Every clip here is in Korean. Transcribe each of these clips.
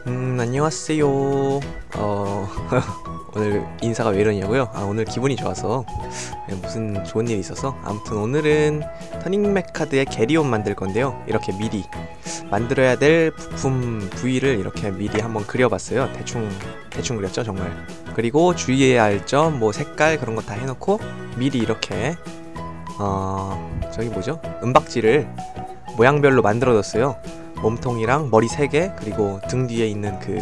안녕하세요. 오늘 인사가 왜 이러냐고요? 오늘 기분이 좋아서 무슨 좋은 일이 있어서. 아무튼 오늘은 터닝맥 카드의 게리온 만들 건데요. 이렇게 미리 만들어야 될 부품 부위를 이렇게 미리 한번 그려봤어요. 대충 그렸죠, 정말. 그리고 주의해야 할 점, 뭐 색깔 그런 거 다 해놓고 미리 이렇게 저기 뭐죠? 은박지를 모양별로 만들어뒀어요. 몸통이랑 머리 3개, 그리고 등 뒤에 있는 그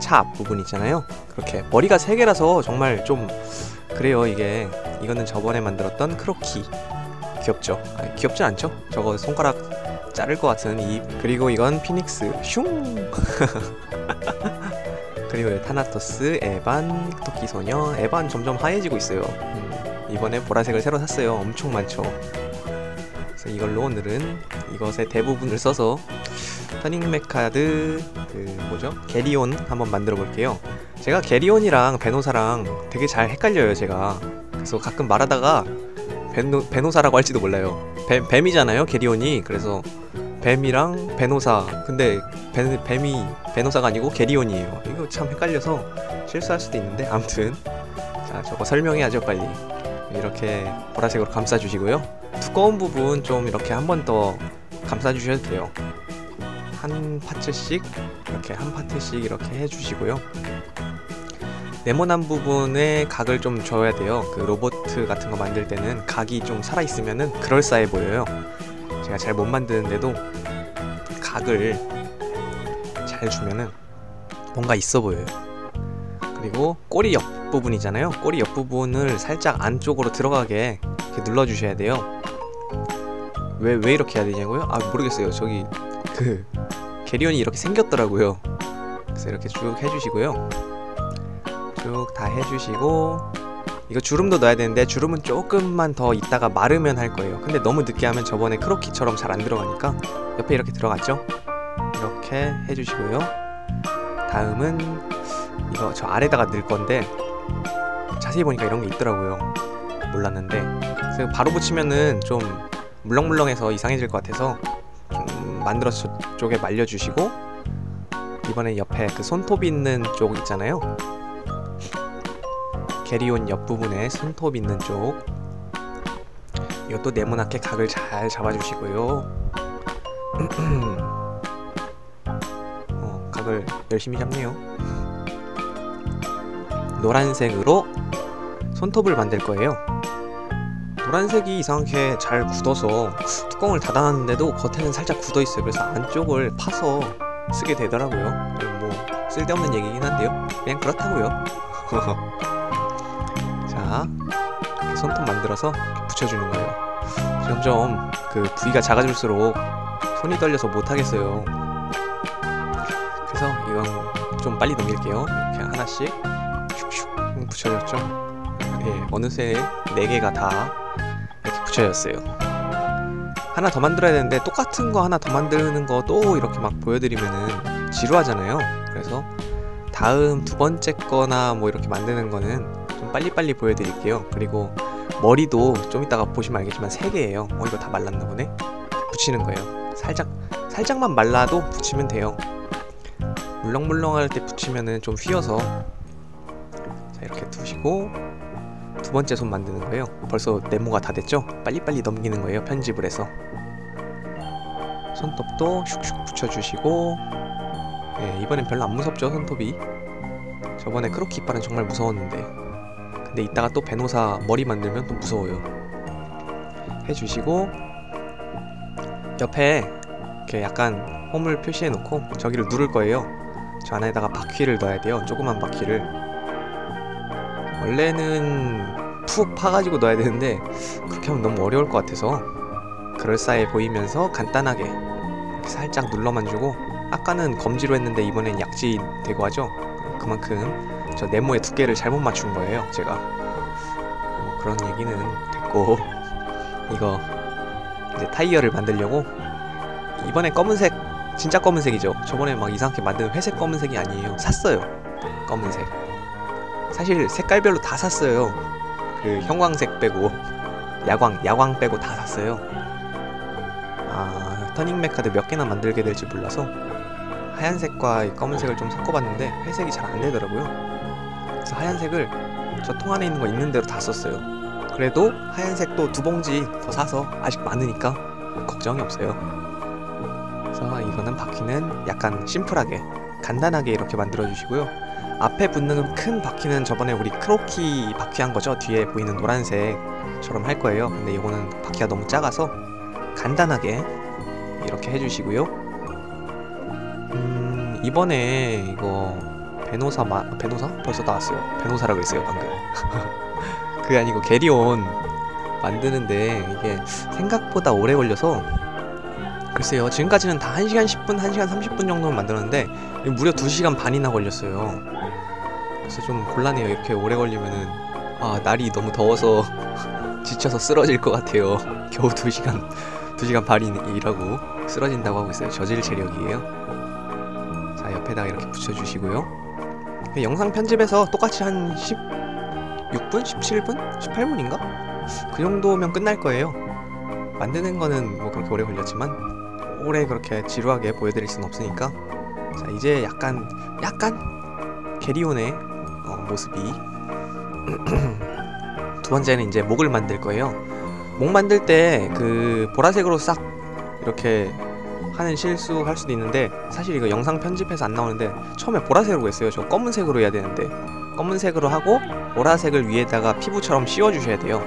차 앞부분 있잖아요. 그렇게 머리가 3개라서 정말 좀 그래요. 이거는 저번에 만들었던 크로키. 귀엽죠? 귀엽지 않죠? 저거 손가락 자를 것 같은 입. 그리고 이건 피닉스 슝. 그리고 타나토스, 에반, 토끼소녀. 에반 점점 하얘지고 있어요. 이번에 보라색을 새로 샀어요. 엄청 많죠. 그래서 이걸로 오늘은 이것의 대부분을 써서 터닝맥 카드 게리온 한번 만들어 볼게요. 제가 게리온이랑 베노사랑 되게 잘 헷갈려요, 제가. 그래서 가끔 말하다가 베노사라고 할지도 몰라요. 뱀이잖아요, 게리온이. 그래서 뱀이랑 베노사. 근데 뱀이 베노사가 아니고 게리온이에요. 이거 참 헷갈려서 실수할 수도 있는데, 아무튼 자, 저거 설명해야죠, 빨리. 이렇게 보라색으로 감싸주시고요. 두꺼운 부분 좀 이렇게 한 번 더 감싸주셔도 돼요. 한 파트씩 이렇게 해주시고요. 네모난 부분에 각을 좀 줘야 돼요. 그 로봇 같은 거 만들 때는 각이 좀 살아있으면은 그럴싸해 보여요. 제가 잘 못 만드는데도 각을 잘 주면은 뭔가 있어 보여요. 그리고 꼬리 옆 부분이잖아요. 꼬리 옆 부분을 살짝 안쪽으로 들어가게 이렇게 눌러주셔야 돼요. 왜 이렇게 해야 되냐고요? 모르겠어요. 저기 게리온이 이렇게 생겼더라고요. 그래서 이렇게 쭉 해주시고요. 쭉 다 해주시고, 이거 주름도 넣어야 되는데 주름은 조금만 더 있다가 마르면 할 거예요. 근데 너무 늦게 하면 저번에 크로키처럼 잘 안 들어가니까 옆에 이렇게 들어갔죠? 이렇게 해주시고요. 다음은 이거 저 아래다가 넣을 건데 자세히 보니까 이런 게 있더라고요. 몰랐는데. 그래서 바로 붙이면은 좀 물렁물렁해서 이상해질 것 같아서 만들어서 쪽에 말려주시고, 이번에 옆에 그 손톱 있는 쪽 있잖아요. 게리온 옆부분에 손톱 있는 쪽, 이것도 네모나게 각을 잘 잡아주시고요. 각을 열심히 잡네요. 노란색으로 손톱을 만들 거예요. 노란색이 이상하게 잘 굳어서 뚜껑을 닫아놨는데도 겉에는 살짝 굳어있어요. 그래서 안쪽을 파서 쓰게 되더라고요. 뭐 쓸데없는 얘기긴 한데요, 그냥 그렇다고요. 자, 이렇게 손톱 만들어서 이렇게 붙여주는 거예요. 점점 그 부위가 작아질수록 손이 떨려서 못하겠어요. 그래서 이건 좀 빨리 넘길게요. 이렇게 하나씩 슉슉 붙여졌죠. 예, 어느새 4개가 다 이렇게 붙여졌어요. 하나 더 만들어야 되는데 똑같은 거 하나 더 만드는 거 또 이렇게 막 보여드리면은 지루하잖아요. 그래서 다음 두 번째 거나 뭐 이렇게 만드는 거는 좀 빨리빨리 보여드릴게요. 그리고 머리도 좀 이따가 보시면 알겠지만 3개예요. 이거 다 말랐나 보네. 붙이는 거예요. 살짝만 말라도 붙이면 돼요. 물렁물렁할 때 붙이면은 좀 휘어서. 자, 이렇게 두시고 두 번째 손 만드는 거예요. 벌써 네모가 다 됐죠? 빨리빨리 넘기는 거예요, 편집을 해서. 손톱도 슉슉 붙여주시고. 네, 이번엔 별로 안 무섭죠, 손톱이. 저번에 크로키 이빨은 정말 무서웠는데. 근데 이따가 또 베노사 머리 만들면 또 무서워요. 해주시고, 옆에 이렇게 약간 홈을 표시해 놓고 저기를 누를 거예요. 저 안에다가 바퀴를 넣어야 돼요. 조그만 바퀴를. 원래는 푹 파가지고 넣어야 되는데 그렇게 하면 너무 어려울 것 같아서 그럴싸해 보이면서 간단하게 이렇게 살짝 눌러만 주고, 아까는 검지로 했는데 이번엔 약지 대고 하죠. 그만큼 저 네모의 두께를 잘못 맞춘 거예요, 제가. 그런 얘기는 됐고, 이거 이제 타이어를 만들려고 이번에 검은색, 진짜 검은색이죠. 저번에 막 이상하게 만든 회색 검은색이 아니에요. 샀어요, 검은색. 사실 색깔별로 다 샀어요. 그 형광색 빼고 야광 빼고 다 샀어요. 터닝맥 카드 몇 개나 만들게 될지 몰라서 하얀색과 이 검은색을 좀 섞어봤는데 회색이 잘 안되더라고요. 그래서 하얀색을 저 통 안에 있는 거 있는 대로 다 썼어요. 그래도 하얀색도 2봉지 더 사서 아직 많으니까 걱정이 없어요. 그래서 이거는 바퀴는 약간 심플하게 간단하게 이렇게 만들어 주시고요. 앞에 붙는 큰 바퀴는 저번에 우리 크로키 바퀴 한 거죠. 뒤에 보이는 노란색처럼 할 거예요. 근데 이거는 바퀴가 너무 작아서 간단하게 이렇게 해주시고요. 이번에 이거 베노사 벌써 나왔어요. 베노사라고 했어요 방금. 그게 아니고 게리온 만드는데 이게 생각보다 오래 걸려서, 글쎄요, 지금까지는 다 1시간 10분, 1시간 30분 정도는 만들었는데 무려 2시간 반이나 걸렸어요. 그래서 좀 곤란해요. 이렇게 오래 걸리면은 날이 너무 더워서 지쳐서 쓰러질 것 같아요. 겨우 2시간 반이 일하고 쓰러진다고 하고 있어요. 저질 체력이에요. 자, 옆에다가 이렇게 붙여주시고요. 영상 편집에서 똑같이 한 16분? 17분? 18분인가? 그 정도면 끝날 거예요. 만드는 거는 뭐 그렇게 오래 걸렸지만 오래 그렇게 지루하게 보여드릴 순 없으니까. 자, 이제 약간 게리온의 모습이 두 번째는 이제 목을 만들 거예요. 목 만들 때 그 보라색으로 싹 이렇게 하는 실수할 수도 있는데, 사실 이거 영상 편집해서 안 나오는데 처음에 보라색으로 했어요. 저 검은색으로 해야 되는데 검은색으로 하고 보라색을 위에다가 피부처럼 씌워주셔야 돼요.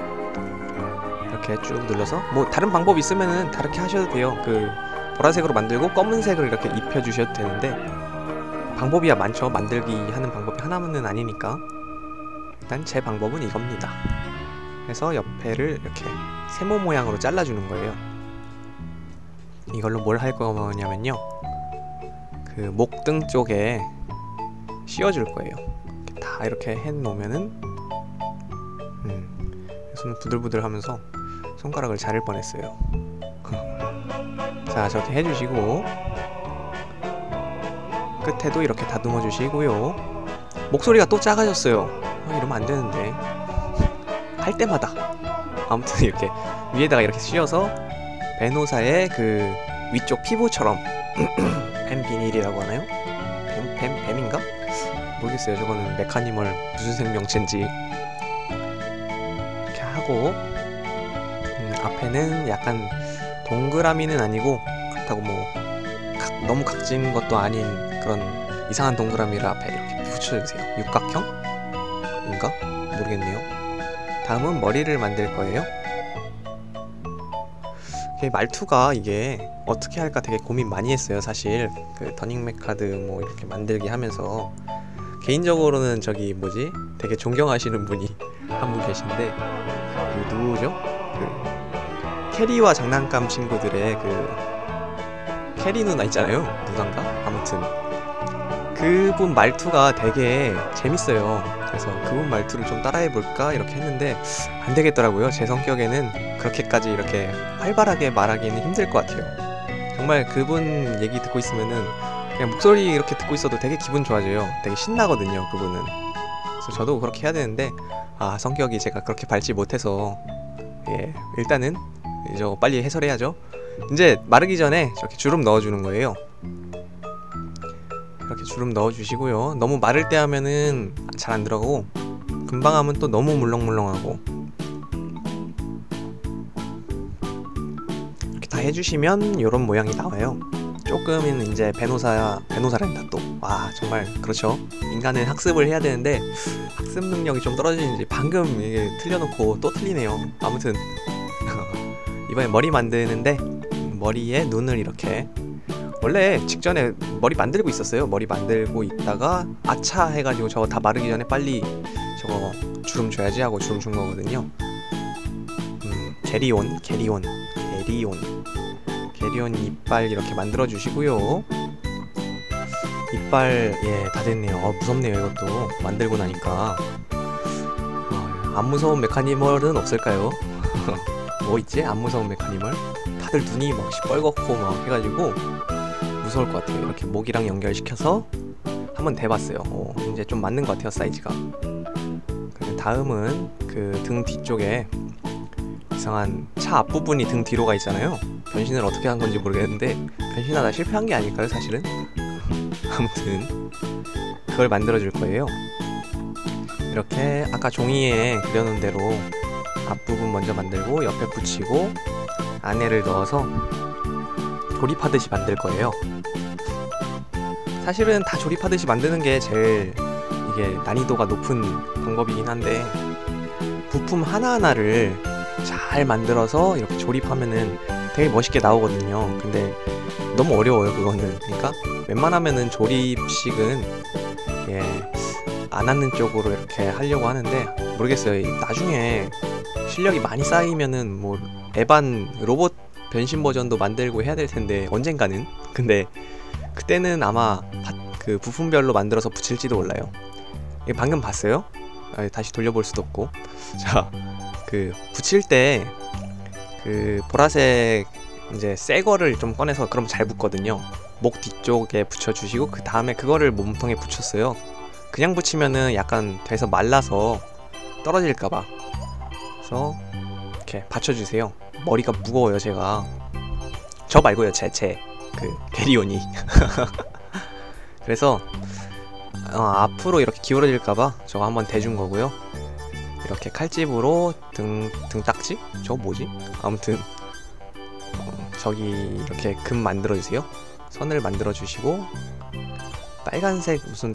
이렇게 쭉 눌러서, 뭐 다른 방법 있으면은 다르게 하셔도 돼요. 그 보라색으로 만들고 검은색을 이렇게 입혀주셔도 되는데 방법이야 많죠. 만들기 하는 방법이 하나만은 아니니까. 일단 제 방법은 이겁니다. 그래서 옆에를 이렇게 세모 모양으로 잘라주는 거예요. 이걸로 뭘 할 거냐면요, 그 목등 쪽에 씌워줄 거예요. 다 이렇게 해놓으면은 손은 부들부들 하면서 손가락을 자를 뻔했어요. 자, 저렇게 해주시고 끝에도 이렇게 다듬어 주시고요. 목소리가 또 작아졌어요. 이러면 안 되는데 할 때마다. 아무튼 이렇게 위에다가 이렇게 씌워서 베노사의 그 위쪽 피부처럼 뱀비닐이라고 하나요? 뱀인가? 모르겠어요. 저거는 메카니멀 무슨 생명체인지. 이렇게 하고 앞에는 약간 동그라미는 아니고, 그렇다고 뭐 너무 각진 것도 아닌 그런 이상한 동그라미를 앞에 이렇게 붙여주세요. 육각형인가? 모르겠네요. 다음은 머리를 만들 거예요. 말투가 이게 어떻게 할까 되게 고민 많이 했어요. 사실 그 더닝 맥카드 뭐 이렇게 만들기 하면서 개인적으로는 저기 뭐지, 되게 존경하시는 분이 한 분 계신데, 그 누구죠? 그 캐리와 장난감 친구들의 그 캐리 누나 있잖아요. 누난가? 아무튼 그분 말투가 되게 재밌어요. 그래서 그분 말투를 좀 따라해볼까 이렇게 했는데 안 되겠더라고요. 제 성격에는 그렇게까지 이렇게 활발하게 말하기는 힘들 것 같아요. 정말 그분 얘기 듣고 있으면은 그냥 목소리 이렇게 듣고 있어도 되게 기분 좋아져요. 되게 신나거든요, 그분은. 그래서 저도 그렇게 해야 되는데 성격이 제가 그렇게 밝지 못해서, 일단은 이제 빨리 해설해야죠. 이제 마르기 전에 저렇게 주름 넣어주는 거예요. 이렇게 주름 넣어주시고요. 너무 마를 때 하면은 잘 안 들어가고, 금방 하면 또 너무 물렁물렁하고. 이렇게 다 해주시면 이런 모양이 나와요. 조금은 이제 베노사란다 또. 와, 정말 그렇죠. 인간은 학습을 해야 되는데 학습 능력이 좀 떨어지는지 방금 이게 틀려놓고 또 틀리네요. 아무튼 이번에 머리 만드는데 머리에 눈을 이렇게, 원래 직전에 머리 만들고 있었어요. 머리 만들고 있다가 아차 해가지고 저거 다 마르기 전에 빨리 저거 주름 줘야지 하고 주름 준 거거든요. 게리온 이빨 이렇게 만들어 주시고요. 이빨 다 됐네요. 무섭네요. 이것도 만들고 나니까. 안 무서운 메카니멀은 없을까요? 뭐 있지? 안 무서운 메카니멀? 다들 눈이 막 시뻘겋고 막 해가지고 무서울 것 같아요. 이렇게 목이랑 연결시켜서 한번 대봤어요. 이제 좀 맞는 것 같아요, 사이즈가. 다음은 그 등 뒤쪽에 이상한 차 앞부분이 등 뒤로 가 있잖아요. 변신을 어떻게 한 건지 모르겠는데 변신하다 실패한 게 아닐까요, 사실은? 아무튼 그걸 만들어 줄 거예요. 이렇게 아까 종이에 그려놓은 대로 앞부분 먼저 만들고 옆에 붙이고 안에를 넣어서 조립하듯이 만들 거예요. 사실은 다 조립하듯이 만드는 게 제일 이게 난이도가 높은 방법이긴 한데, 부품 하나하나를 잘 만들어서 이렇게 조립하면은 되게 멋있게 나오거든요. 근데 너무 어려워요, 그거는. 그러니까 웬만하면은 조립식은 안 하는 쪽으로 이렇게 하려고 하는데, 모르겠어요. 나중에 실력이 많이 쌓이면은 뭐 에반 로봇 변신 버전도 만들고 해야 될 텐데, 언젠가는. 근데 그때는 아마 그 부품별로 만들어서 붙일지도 몰라요. 방금 봤어요? 다시 돌려볼 수도 없고. 자, 그 붙일 때 그 보라색 이제 새 거를 좀 꺼내서 그럼 잘 붙거든요. 목 뒤쪽에 붙여주시고 그 다음에 그거를 몸통에 붙였어요. 그냥 붙이면은 약간 돼서 말라서 떨어질까봐. 그래서 이렇게 받쳐주세요. 머리가 무거워요, 제가. 저 말고요, 그 게리온이. 그래서 앞으로 이렇게 기울어질까봐 저거 한번 대준 거고요. 이렇게 칼집으로 등딱지? 저거 뭐지? 아무튼 저기 이렇게 금 만들어주세요. 선을 만들어주시고 빨간색 무슨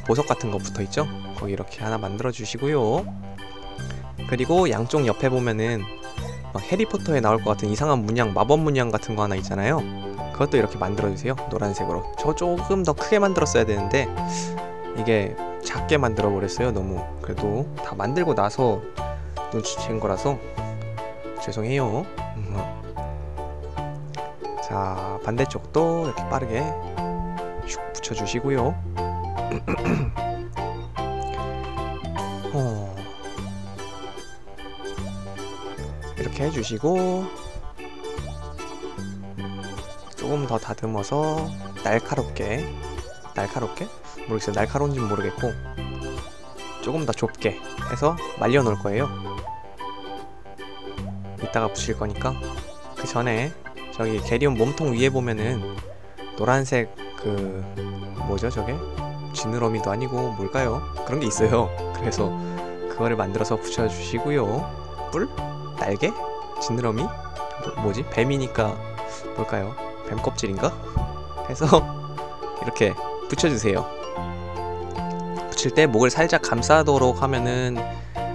보석 같은 거 붙어있죠? 거기 이렇게 하나 만들어주시고요. 그리고 양쪽 옆에 보면은 막 해리포터에 나올 것 같은 이상한 문양, 마법 문양 같은 거 하나 있잖아요. 그것도 이렇게 만들어주세요. 노란색으로. 저 조금 더 크게 만들었어야 되는데 이게 작게 만들어 버렸어요. 너무. 그래도 다 만들고 나서 눈치챈 거라서 죄송해요. 자, 반대쪽도 이렇게 빠르게 슉 붙여주시고요. 이렇게 해주시고 조금 더 다듬어서 날카롭게 모르겠어요. 날카로운지는 모르겠고 조금 더 좁게 해서 말려 놓을 거예요. 이따가 붙일 거니까. 그 전에 저기 게리온 몸통 위에 보면은 노란색 그 뭐죠 저게? 지느러미도 아니고 뭘까요? 그런 게 있어요. 그래서 그거를 만들어서 붙여주시고요. 뿔? 날개? 지느러미? 뭐지? 뱀이니까 뭘까요? 뱀 껍질인가? 해서 이렇게 붙여주세요. 붙일 때 목을 살짝 감싸도록 하면은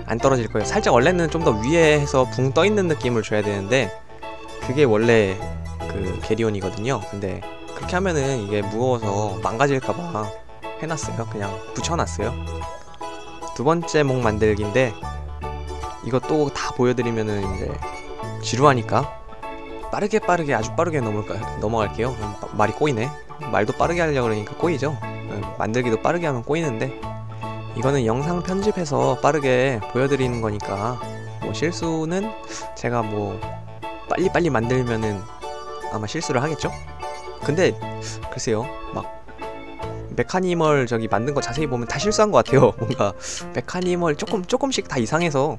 안 떨어질 거예요. 살짝 원래는 좀 더 위에 해서 붕 떠있는 느낌을 줘야 되는데 그게 원래 그 게리온이거든요. 근데 그렇게 하면은 이게 무거워서 망가질까봐 해놨어요. 그냥 붙여놨어요. 두 번째 목 만들기인데 이것도 다 보여드리면은 이제 지루하니까 빠르게 아주 빠르게 넘어갈게요. 말이 꼬이네. 말도 빠르게 하려고 그러니까 꼬이죠. 만들기도 빠르게 하면 꼬이는데 이거는 영상 편집해서 빠르게 보여드리는 거니까 뭐 실수는 제가 뭐 빨리 만들면은 아마 실수를 하겠죠? 근데 글쎄요, 막 메카니멀 저기 만든 거 자세히 보면 다 실수한 것 같아요. 뭔가 메카니멀 조금씩 다 이상해서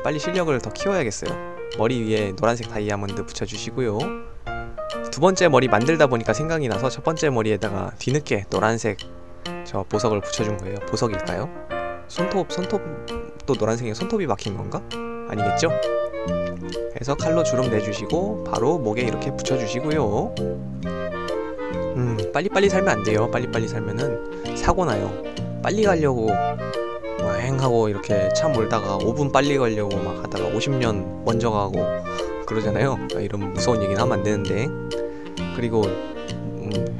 빨리 실력을 더 키워야겠어요. 머리 위에 노란색 다이아몬드 붙여주시고요. 두 번째 머리 만들다 보니까 생각이 나서 첫 번째 머리에다가 뒤늦게 노란색 저 보석을 붙여준 거예요. 보석일까요? 손톱도 노란색에 손톱이 박힌 건가? 아니겠죠? 그래서 칼로 주름 내주시고 바로 목에 이렇게 붙여주시고요. 빨리빨리 살면 안 돼요. 빨리빨리 살면은 사고 나요. 빨리 가려고 왱하고 이렇게 차 몰다가 5분 빨리 가려고 막 하다가 50년 먼저 가고 그러잖아요. 이런 무서운 얘기는 하면 안 되는데. 그리고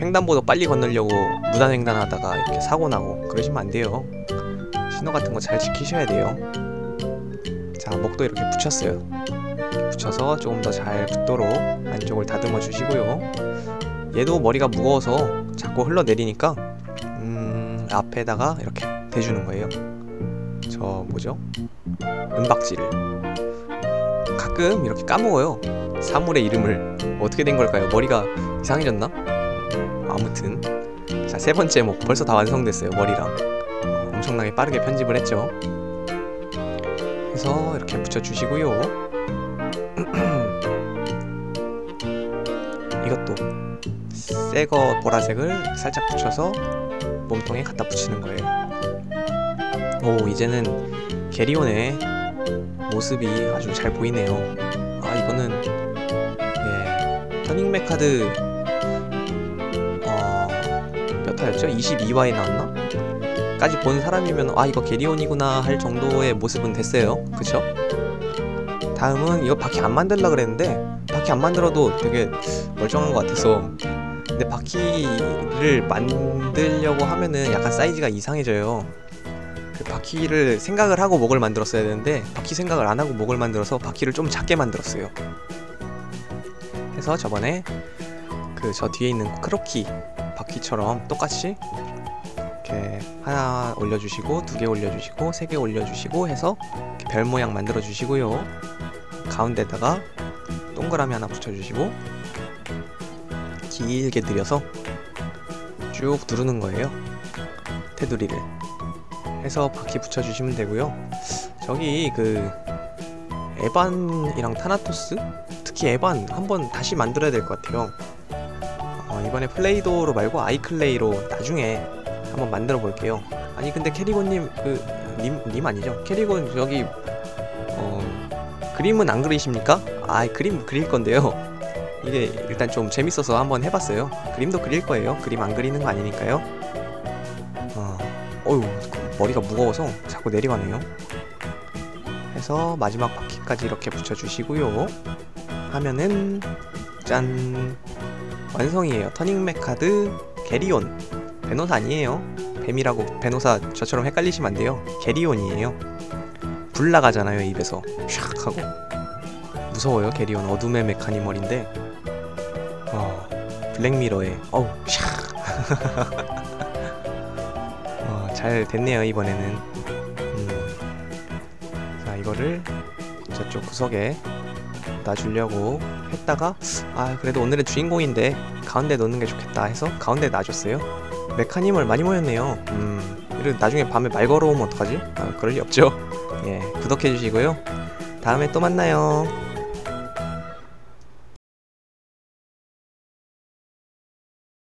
횡단보도 빨리 건너려고 무단횡단 하다가 이렇게 사고 나고 그러시면 안 돼요. 신호 같은 거 잘 지키셔야 돼요. 자, 목도 이렇게 붙였어요. 붙여서 조금 더 잘 붙도록 안쪽을 다듬어 주시고요. 얘도 머리가 무거워서 자꾸 흘러내리니까 앞에다가 이렇게 대주는 거예요. 저 뭐죠? 은박지를. 가끔 이렇게 까먹어요. 사물의 이름을. 어떻게 된 걸까요? 머리가 이상해졌나? 아무튼 자, 세 번째 목 벌써 다 완성됐어요. 머리랑 엄청나게 빠르게 편집을 했죠. 그래서 이렇게 붙여주시고요. 이것도 새거 보라색을 살짝 붙여서 몸통에 갖다 붙이는 거예요. 오, 이제는 게리온의 모습이 아주 잘 보이네요. 아, 이거는 터닝 메카드 몇 화였죠? 22화에 나왔나? 까지 본 사람이면 아, 이거 게리온이구나 할 정도의 모습은 됐어요. 그쵸? 다음은 이거 바퀴 안 만들려고 그랬는데 바퀴 안 만들어도 되게 멀쩡한 것 같아서. 근데 바퀴를 만들려고 하면은 약간 사이즈가 이상해져요. 그 바퀴를 생각을 하고 목을 만들었어야 되는데 바퀴 생각을 안 하고 목을 만들어서 바퀴를 좀 작게 만들었어요. 그래서 저번에 그 저 뒤에 있는 크로키 바퀴처럼 똑같이 이렇게 하나 올려주시고 2개 올려주시고 3개 올려주시고 해서 별 모양 만들어 주시고요. 가운데다가 동그라미 하나 붙여주시고 길게 들여서 쭉 누르는 거예요. 테두리를 해서 바퀴 붙여주시면 되고요. 저기 그 에반이랑 타나토스? 특히 에반 한번 다시 만들어야 될 것 같아요. 이번에 플레이도로 말고 아이클레이로 나중에 한번 만들어 볼게요. 아니 근데 캐리곤님 님 아니죠? 캐리곤 저기 그림은 안 그리십니까? 아, 그림 그릴 건데요. 이게 일단 좀 재밌어서 한번 해봤어요. 그림도 그릴 거예요. 그림 안 그리는 거 아니니까요. 어휴, 머리가 무거워서 자꾸 내려가네요. 해서 마지막 바퀴까지 이렇게 붙여주시고요. 하면은 짠! 완성이에요. 터닝 메카드 게리온. 베노사 아니에요. 뱀이라고 베노사 저처럼 헷갈리시면 안 돼요. 게리온이에요. 불 나가잖아요, 입에서. 샥 하고. 무서워요, 게리온. 어둠의 메카니멀인데. 블랙미러에 어우 샥. 잘 됐네요, 이번에는. 자, 이거를 저쪽 구석에 놔주려고 했다가 그래도 오늘은 주인공인데 가운데 놓는 게 좋겠다 해서 가운데 놔줬어요. 메카니멀 많이 모였네요. 그리고 나중에 밤에 말 걸어오면 어떡하지? 그럴 리 없죠. 예, 구독해주시고요. 다음에 또 만나요.